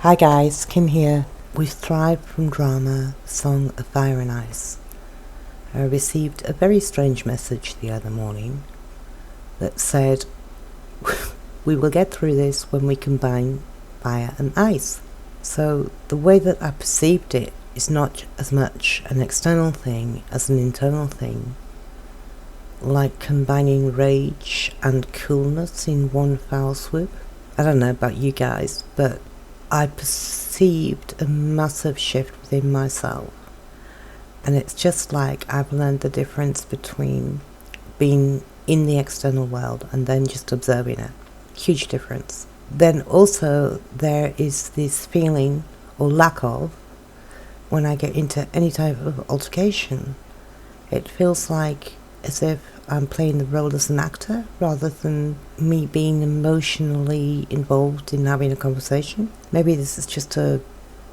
Hi guys, Kim here. We've thrived from drama, Song of Fire and Ice. I received a very strange message the other morning that said, we will get through this when we combine fire and ice. So the way that I perceived it is not as much an external thing as an internal thing, like combining rage and coolness in one foul swoop. I don't know about you guys, but I perceived a massive shift within myself, and it's just like I've learned the difference between being in the external world and then just observing it. Huge difference. Then also there is this feeling, or lack of, when I get into any type of altercation. It feels like as if I'm playing the role as an actor rather than me being emotionally involved in having a conversation. Maybe this is just a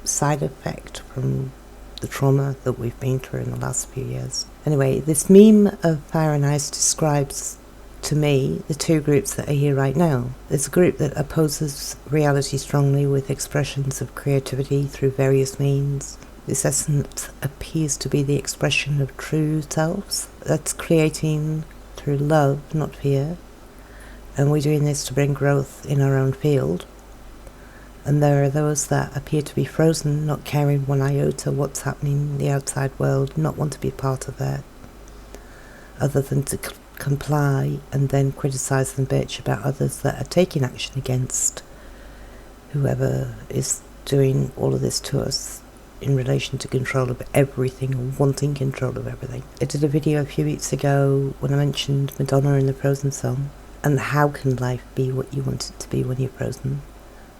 side effect from the trauma that we've been through in the last few years. Anyway, this meme of Fire and Ice describes to me the two groups that are here right now. There's a group that opposes reality strongly with expressions of creativity through various means. This essence appears to be the expression of true selves. That's creating through love, not fear. And we're doing this to bring growth in our own field. And there are those that appear to be frozen, not caring one iota what's happening in the outside world, not want to be part of that, other than to comply and then criticize and bitch about others that are taking action against whoever is doing all of this to us in relation to control of everything, or wanting control of everything. I did a video a few weeks ago when I mentioned Madonna in the Frozen song, and how can life be what you want it to be when you're frozen,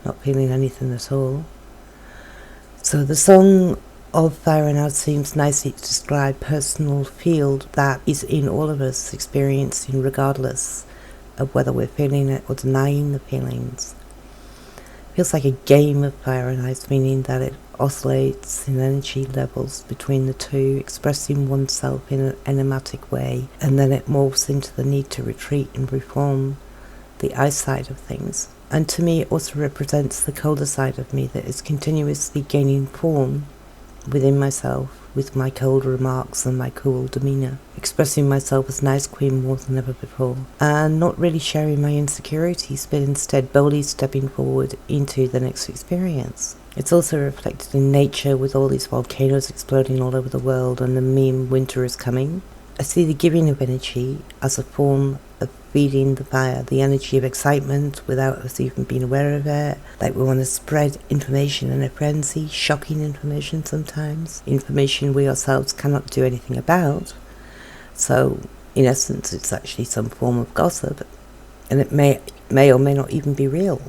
not feeling anything at all. So the Song of Fire and Ice seems nicely to describe personal field that is in all of us, experiencing regardless of whether we're feeling it or denying the feelings. Feels like a game of fire and ice, meaning that it oscillates in energy levels between the two, expressing oneself in an enigmatic way, and then it morphs into the need to retreat and reform the ice side of things. And to me, it also represents the colder side of me that is continuously gaining form within myself with my cold remarks and my cool demeanour, expressing myself as nice queen more than ever before, and not really sharing my insecurities, but instead boldly stepping forward into the next experience. It's also reflected in nature, with all these volcanoes exploding all over the world and the meme winter is coming. I see the giving of energy as a form of feeding the fire, the energy of excitement without us even being aware of it. Like we want to spread information in a frenzy, shocking information sometimes, information we ourselves cannot do anything about. So in essence, it's actually some form of gossip, and it may or may not even be real.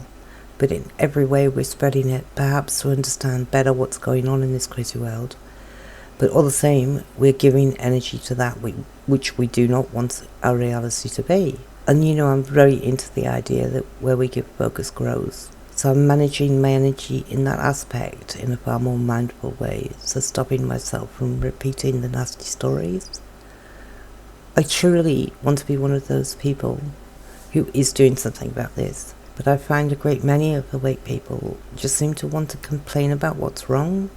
But in every way we're spreading it, perhaps to understand better what's going on in this crazy world. But all the same, we're giving energy to that which we do not want our reality to be. And I'm very into the idea that where we give focus grows. So I'm managing my energy in that aspect in a far more mindful way, so stopping myself from repeating the nasty stories. I truly want to be one of those people who is doing something about this. But I find a great many of awake people just seem to want to complain about what's wrong.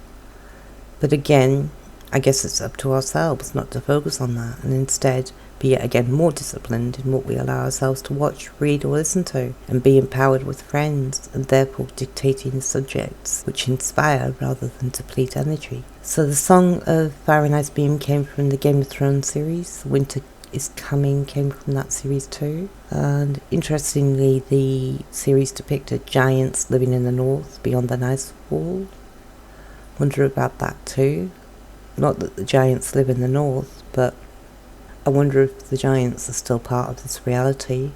But again, I guess it's up to ourselves not to focus on that, and instead be again more disciplined in what we allow ourselves to watch, read or listen to, and be empowered with friends, and therefore dictating the subjects which inspire rather than deplete energy. So the Song of Fire and Ice Beam came from the Game of Thrones series. Winter is Coming came from that series too. And interestingly, the series depicted giants living in the north beyond the ice wall. Wonder about that too. Not that the giants live in the north, but I wonder if the giants are still part of this reality,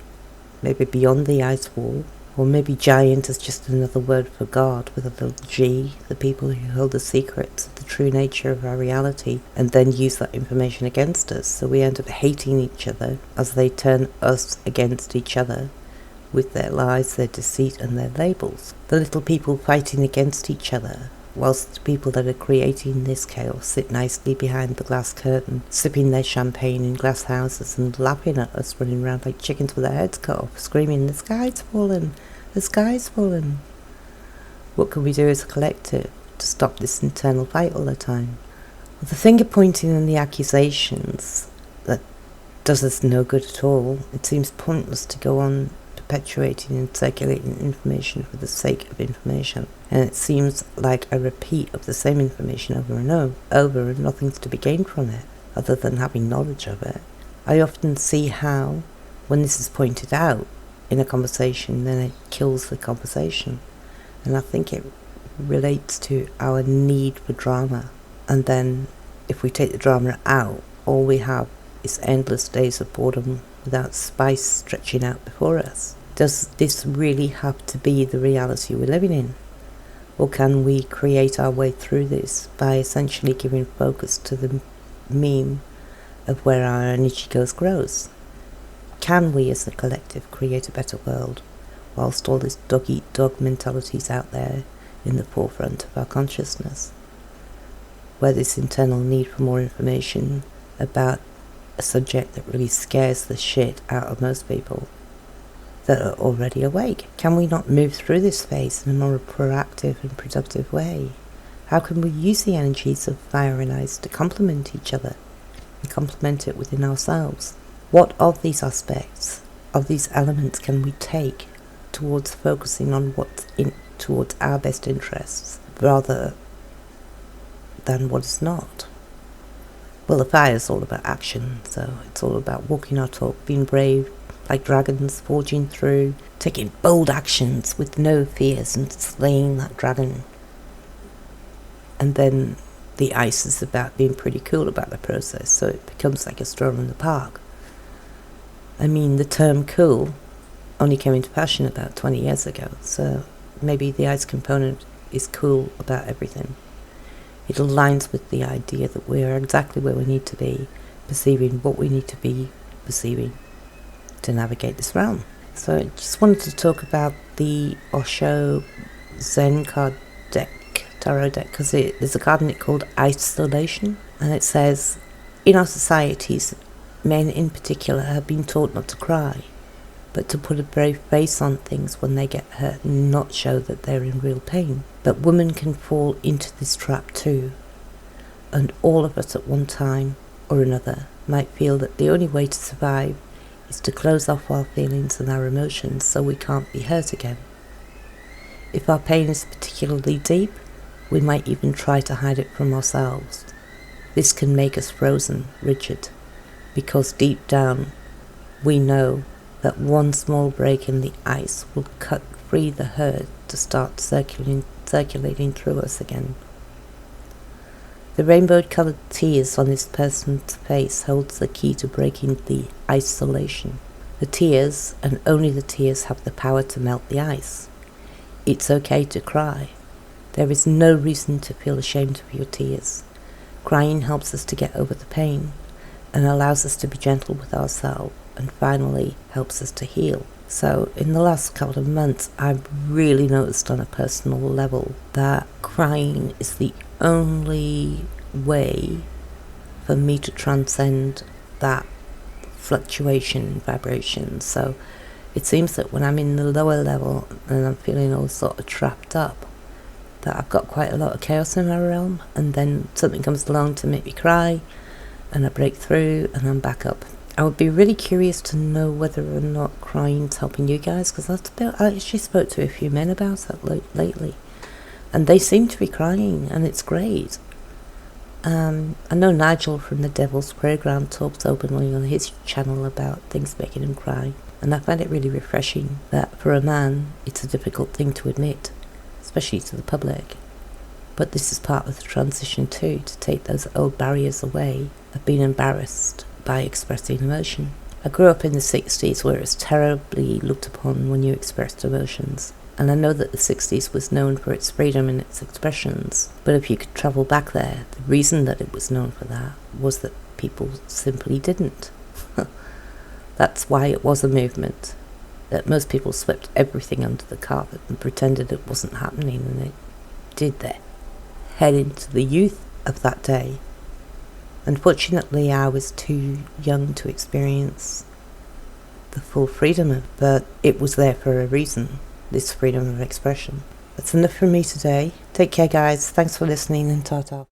maybe beyond the ice wall, or maybe giant is just another word for God with a little g, the people who hold the secrets of the true nature of our reality and then use that information against us, so we end up hating each other as they turn us against each other with their lies, their deceit and their labels. The little people fighting against each other, whilst the people that are creating this chaos sit nicely behind the glass curtain, sipping their champagne in glass houses and laughing at us, running around like chickens with their heads cut off, screaming, "The sky's fallen! The sky's fallen!" What can we do as a collective to stop this internal fight all the time? Well, the finger pointing and the accusations, that does us no good at all. It seems pointless to go on perpetuating and circulating information for the sake of information, and it seems like a repeat of the same information over and over, and nothing's to be gained from it other than having knowledge of it. I often see how, when this is pointed out in a conversation, then it kills the conversation, and I think it relates to our need for drama. And then if we take the drama out, all we have is endless days of boredom without spice stretching out before us. Does this really have to be the reality we're living in? Or can we create our way through this by essentially giving focus to the meme of where our energy grows? Can we as a collective create a better world whilst all this dog-eat-dog mentality is out there in the forefront of our consciousness, where this internal need for more information about a subject that really scares the shit out of most people that are already awake? Can we not move through this phase in a more proactive and productive way? How can we use the energies of fire and ice to complement each other and complement it within ourselves? What of these aspects, of these elements, can we take towards focusing on what's towards our best interests rather than what is not? Well, the fire is all about action, so it's all about walking our talk, being brave, like dragons, forging through, taking bold actions with no fears and slaying that dragon. And then the ice is about being pretty cool about the process, so it becomes like a stroll in the park. I mean, the term cool only came into fashion about 20 years ago, so maybe the ice component is cool about everything. It aligns with the idea that we are exactly where we need to be, perceiving what we need to be perceiving to navigate this realm. So I just wanted to talk about the Osho Zen card deck, tarot deck, because there's a card in it called Isolation, and it says, in our societies, men in particular have been taught not to cry, but to put a brave face on things when they get hurt and not show that they're in real pain. But women can fall into this trap too, and all of us at one time or another might feel that the only way to survive is to close off our feelings and our emotions so we can't be hurt again. If our pain is particularly deep, we might even try to hide it from ourselves. This can make us frozen, rigid, because deep down we know that one small break in the ice will cut free the hurt to start circulating through us again. The rainbow-coloured tears on this person's face holds the key to breaking the isolation. The tears, and only the tears, have the power to melt the ice. It's okay to cry. There is no reason to feel ashamed of your tears. Crying helps us to get over the pain and allows us to be gentle with ourselves, and finally helps us to heal. So in the last couple of months, I've really noticed on a personal level that crying is the only way for me to transcend that fluctuation vibration. So it seems that when I'm in the lower level and I'm feeling all sort of trapped up, that I've got quite a lot of chaos in my realm, and then something comes along to make me cry, and I break through and I'm back up. I would be really curious to know whether or not crying's helping you guys, because I actually spoke to a few men about that lately, and they seem to be crying, and it's great. I know Nigel from the Devil's Program talks openly on his channel about things making him cry, and I find it really refreshing that for a man it's a difficult thing to admit, especially to the public. But this is part of the transition too, to take those old barriers away of being embarrassed by expressing emotion. I grew up in the 60s where it was terribly looked upon when you expressed emotions, and I know that the 60s was known for its freedom in its expressions, but if you could travel back there, the reason that it was known for that was that people simply didn't. That's why it was a movement, that most people swept everything under the carpet and pretended it wasn't happening, and it did their head into the youth of that day. Unfortunately, I was too young to experience the full freedom of it, but it was there for a reason, this freedom of expression. That's enough from me today. Take care, guys. Thanks for listening, and ta-ta.